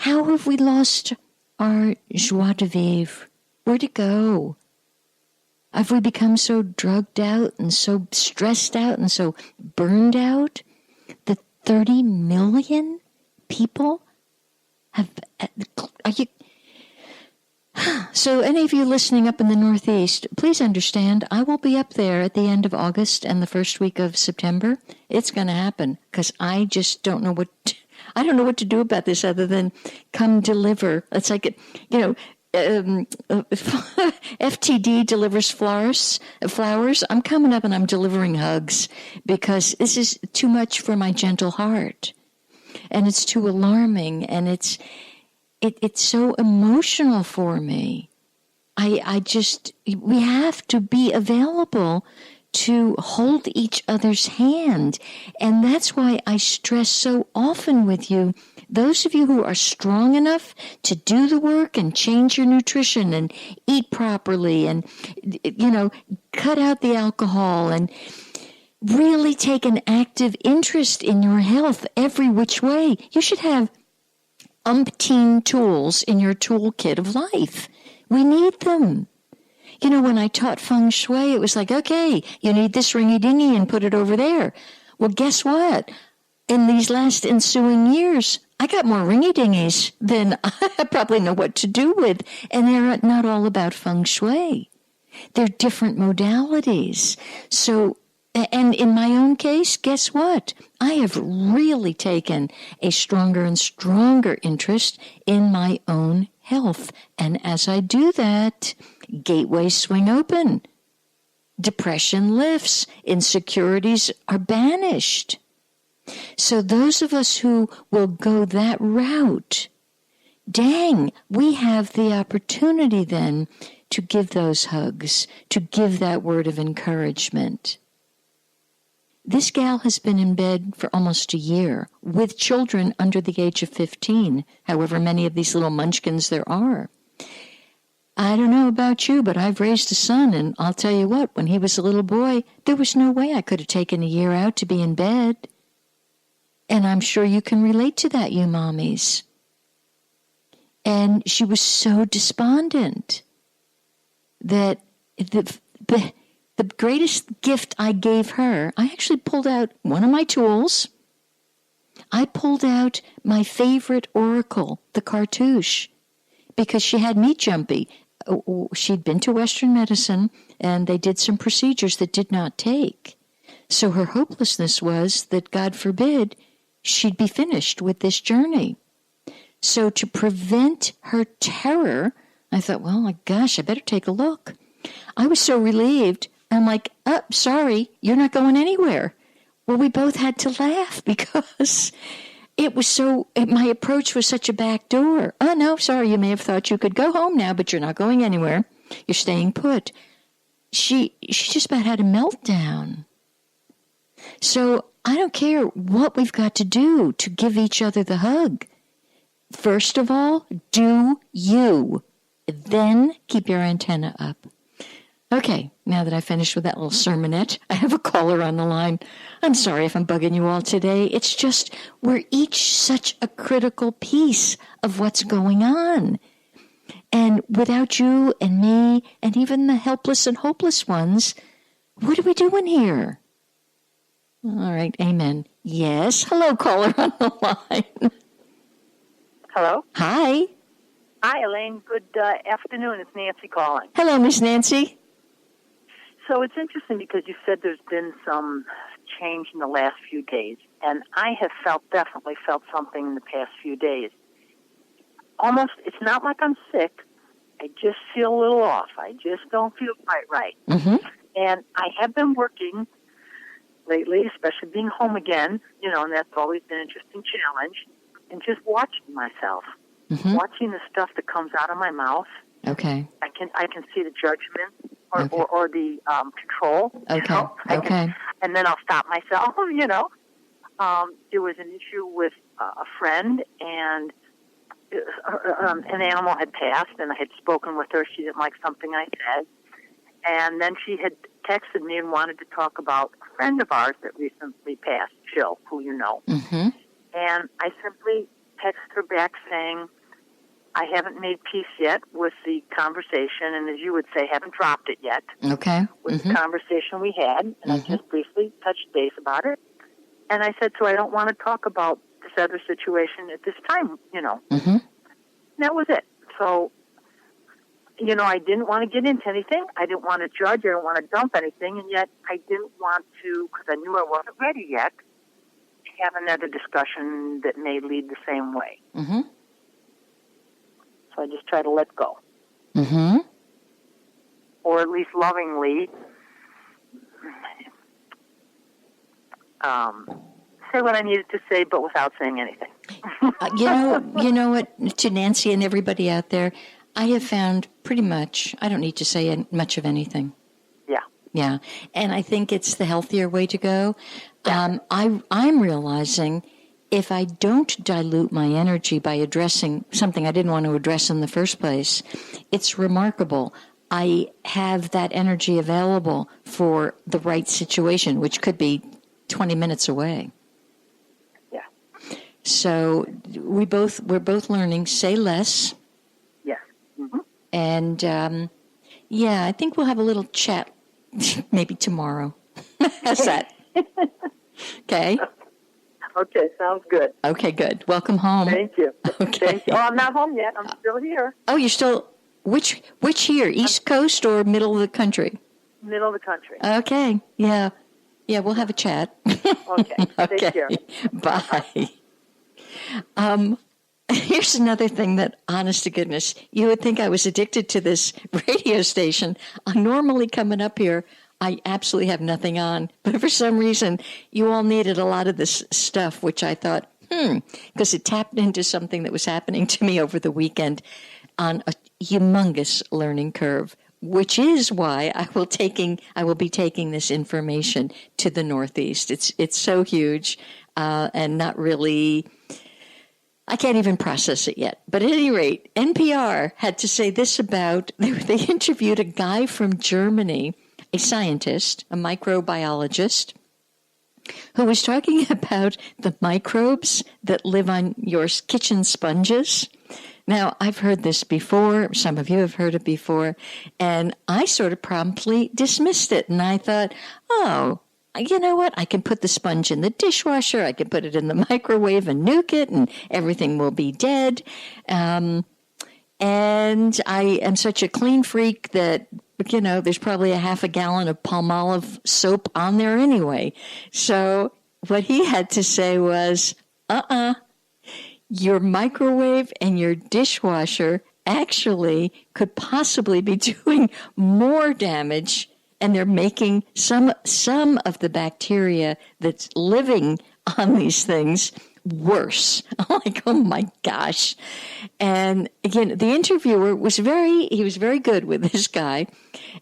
How have we lost our joie de vivre? Where'd it go? Have we become so drugged out and so stressed out and so burned out that 30 million people have... Are you... So any of you listening up in the Northeast, please understand, I will be up there at the end of August and the first week of September. It's going to happen because I just don't know I don't know what to do about this other than come deliver. It's like, FTD delivers flowers. I'm coming up and I'm delivering hugs because this is too much for my gentle heart. And it's too alarming, and it's so emotional for me. We have to be available to hold each other's hand. And that's why I stress so often with you, those of you who are strong enough to do the work and change your nutrition and eat properly and, cut out the alcohol and really take an active interest in your health every which way. You should have umpteen tools in your toolkit of life. We need them. When I taught feng shui, it was like, okay, you need this ringy-dingy and put it over there. Well, guess what? In these last ensuing years, I got more ringy-dingies than I probably know what to do with. And they're not all about feng shui. They're different modalities. So, and in my own case, guess what? I have really taken a stronger and stronger interest in my own health. And as I do that, gateways swing open. Depression lifts. Insecurities are banished. So those of us who will go that route, dang, we have the opportunity then to give those hugs, to give that word of encouragement. This gal has been in bed for almost a year with children under the age of 15, however many of these little munchkins there are. I don't know about you, but I've raised a son, and I'll tell you what, when he was a little boy, there was no way I could have taken a year out to be in bed. And I'm sure you can relate to that, you mommies. And she was so despondent that the greatest gift I gave her, I actually pulled out one of my tools. I pulled out my favorite oracle, the cartouche, because she had me jumpy. She'd been to Western medicine, and they did some procedures that did not take. So her hopelessness was that, God forbid, she'd be finished with this journey. So to prevent her terror, I thought, well, my gosh, I better take a look. I was so relieved. I'm like, oh, sorry, you're not going anywhere. Well, we both had to laugh because my approach was such a back door. Oh, no, sorry, you may have thought you could go home now, but you're not going anywhere. You're staying put. She just about had a meltdown. So I don't care what we've got to do to give each other the hug. First of all, do you. Then keep your antenna up. Okay, now that I finished with that little sermonette, I have a caller on the line. I'm sorry if I'm bugging you all today. It's just we're each such a critical piece of what's going on. And without you and me and even the helpless and hopeless ones, what are we doing here? All right, amen. Yes, hello, caller on the line. Hello? Hi. Hi, Elaine. Good afternoon. It's Nancy calling. Hello, Miss Nancy. So it's interesting because you said there's been some change in the last few days, and I have definitely felt something in the past few days. Almost, it's not like I'm sick. I just feel a little off. I just don't feel quite right. Mm-hmm. And I have been working lately, especially being home again, and that's always been an interesting challenge, and just watching myself, watching the stuff that comes out of my mouth. Okay. I can see the judgment or the control. Okay. Okay. And then I'll stop myself. There was an issue with a friend, and an animal had passed, and I had spoken with her. She didn't like something I said, and then she had texted me and wanted to talk about a friend of ours that recently passed, Jill, who you know. Mm-hmm. And I simply texted her back saying, I haven't made peace yet with the conversation, and as you would say, haven't dropped it yet. Okay. With the conversation we had, and I just briefly touched base about it. And I said, so I don't want to talk about this other situation at this time, And that was it. So, I didn't want to get into anything. I didn't want to judge. I didn't want to dump anything, and yet I didn't want to, because I knew I wasn't ready yet, have another discussion that may lead the same way. So I just try to let go. Or at least lovingly say what I needed to say, but without saying anything. You know what, to Nancy and everybody out there, I have found pretty much, I don't need to say much of anything. Yeah. And I think it's the healthier way to go. I'm realizing if I don't dilute my energy by addressing something I didn't want to address in the first place, it's remarkable. I have that energy available for the right situation, which could be 20 minutes away. Yeah. So we're both learning, say less. Yes. And, I think we'll have a little chat maybe tomorrow. How's that? Okay. Okay, sounds good. Okay, good. Welcome home. Thank you. Okay. Thank you. Oh, I'm not home yet. I'm still here. Oh, you're still, which here? East Coast or middle of the country? Middle of the country. Okay. Yeah. Yeah, we'll have a chat. Okay. Okay. Take care. Bye. Here's another thing that, honest to goodness, you would think I was addicted to this radio station. I'm normally coming up here. I absolutely have nothing on. But for some reason, you all needed a lot of this stuff, which I thought, because it tapped into something that was happening to me over the weekend on a humongous learning curve, which is why I will be taking this information to the Northeast. It's so huge and not really, I can't even process it yet. But at any rate, NPR had to say this about, they interviewed a guy from Germany, a scientist, a microbiologist, who was talking about the microbes that live on your kitchen sponges. Now, I've heard this before. Some of you have heard it before. And I sort of promptly dismissed it. And I thought, oh, you know what? I can put the sponge in the dishwasher. I can put it in the microwave and nuke it, and everything will be dead. And I am such a clean freak that, there's probably a half a gallon of Palmolive soap on there anyway. So what he had to say was, your microwave and your dishwasher actually could possibly be doing more damage, and they're making some of the bacteria that's living on these things worse. I'm like, oh my gosh. And again, the interviewer was very good with this guy,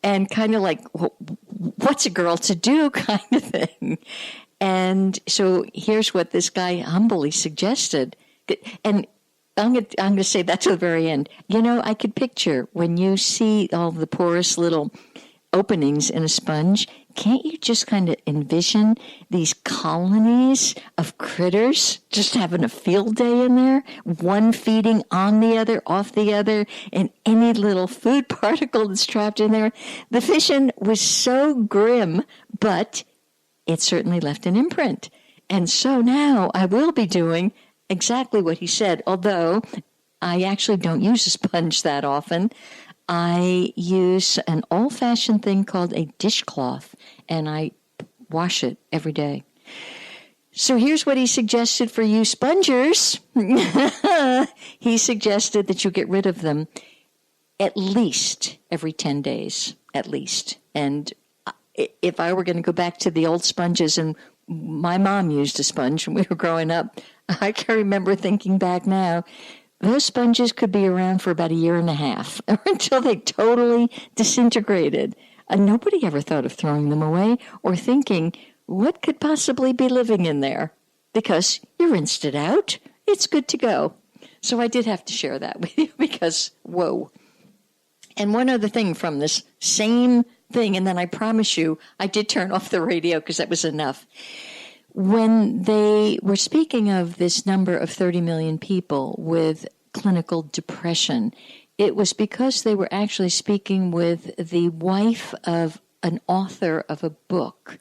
and kind of like, what's a girl to do kind of thing. And so here's what this guy humbly suggested. And I'm going to say that to the very end. I could picture when you see all the porous little openings in a sponge, can't you just kind of envision these colonies of critters just having a field day in there, one feeding on the other, off the other, and any little food particle that's trapped in there? The vision was so grim, but it certainly left an imprint. And so now I will be doing exactly what he said, although I actually don't use a sponge that often. I use an old-fashioned thing called a dishcloth, and I wash it every day. So here's what he suggested for you spongers. He suggested that you get rid of them at least every 10 days, at least. And if I were going to go back to the old sponges, and my mom used a sponge when we were growing up, I can remember thinking back now, those sponges could be around for about a year and a half until they totally disintegrated. And nobody ever thought of throwing them away or thinking, what could possibly be living in there? Because you rinsed it out. It's good to go. So I did have to share that with you because, whoa. And one other thing from this same thing, and then I promise you, I did turn off the radio because that was enough. when they were speaking of this number of 30 million people with clinical depression, it was because they were actually speaking with the wife of an author of a book,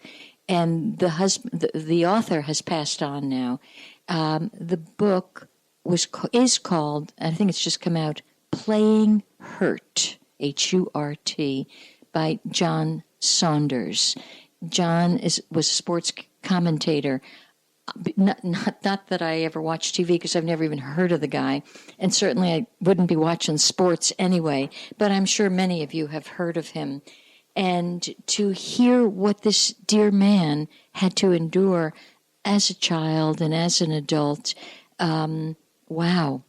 and the author has passed on now. The book is called, I think it's just come out, Playing Hurt, Hurt, by John Saunders. John was a sports commentator. Not that I ever watched TV, because I've never even heard of the guy, and certainly I wouldn't be watching sports anyway, but I'm sure many of you have heard of him. And to hear what this dear man had to endure as a child and as an adult, wow.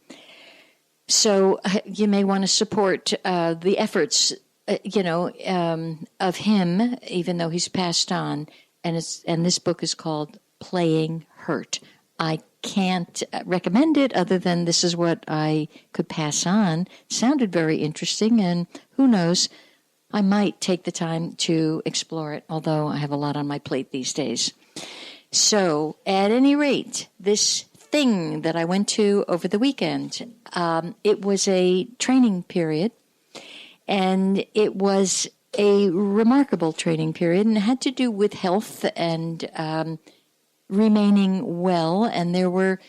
So you may want to support the efforts, of him, even though he's passed on. And this book is called Playing Hurt. I can't recommend it other than this is what I could pass on. Sounded very interesting, and who knows, I might take the time to explore it, although I have a lot on my plate these days. So, at any rate, this thing that I went to over the weekend, it was a training period, and it was a remarkable training period, and it had to do with health and remaining well, and there were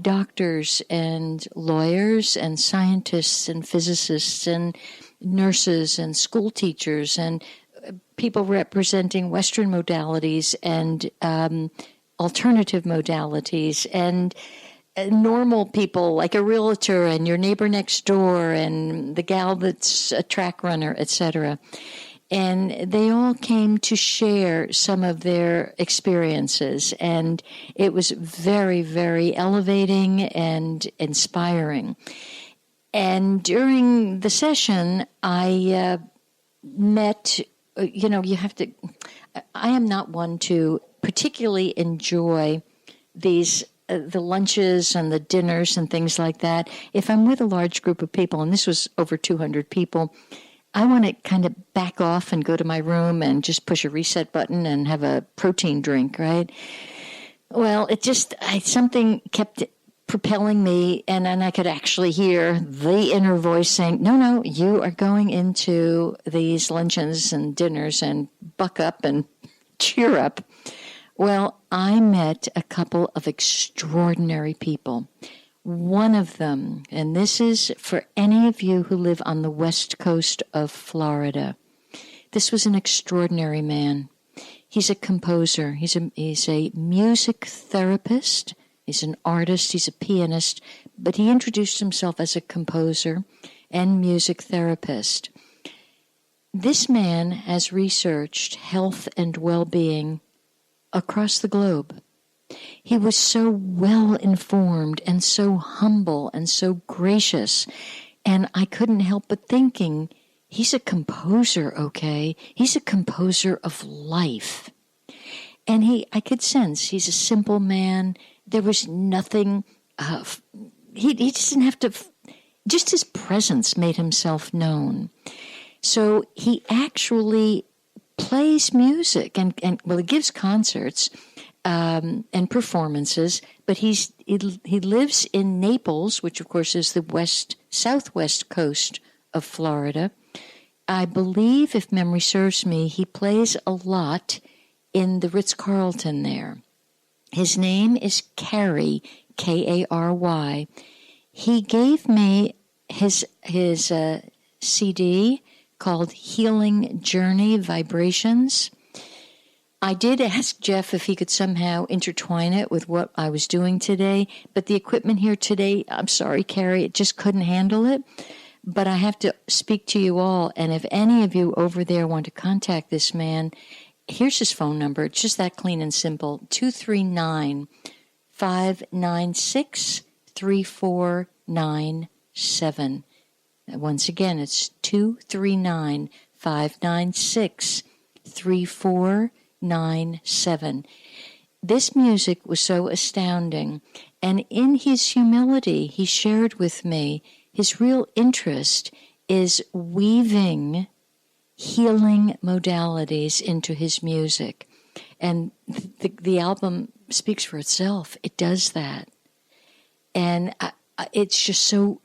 doctors and lawyers and scientists and physicists and nurses and school teachers and people representing Western modalities and alternative modalities and normal people like a realtor and your neighbor next door and the gal that's a track runner, etc. And they all came to share some of their experiences, and it was very, very elevating and inspiring. And during the session, I met, I am not one to particularly enjoy these the lunches and the dinners and things like that. If I'm with a large group of people, and this was over 200 people, I want to kind of back off and go to my room and just push a reset button and have a protein drink, right? Well, something kept propelling me, and then I could actually hear the inner voice saying, no, you are going into these luncheons and dinners and buck up and cheer up. Well, I met a couple of extraordinary people. One of them, and this is for any of you who live on the west coast of Florida, this was an extraordinary man. He's a composer. He's a music therapist. He's an artist. He's a pianist. But he introduced himself as a composer and music therapist. This man has researched health and well-being across the globe. He was so well informed and so humble and so gracious, and I couldn't help but thinking, he's a composer, okay? He's a composer of life. And I could sense he's a simple man. There was nothing, he just didn't have to, just his presence made himself known. So he actually plays music and he gives concerts and performances, but he lives in Naples, which of course is the southwest coast of Florida. I believe, if memory serves me, he plays a lot in the Ritz-Carlton there. His name is Kary, Kary. He gave me his CD called Healing Journey Vibrations. I did ask Jeff if he could somehow intertwine it with what I was doing today, but the equipment here today, I'm sorry, Kary, it just couldn't handle it. But I have to speak to you all, and if any of you over there want to contact this man, here's his phone number. It's just that clean and simple, 239-596-3497. Once again, it's 239-596-3497. This music was so astounding, and in his humility, he shared with me his real interest is weaving healing modalities into his music. And the album speaks for itself. It does that. And it's just so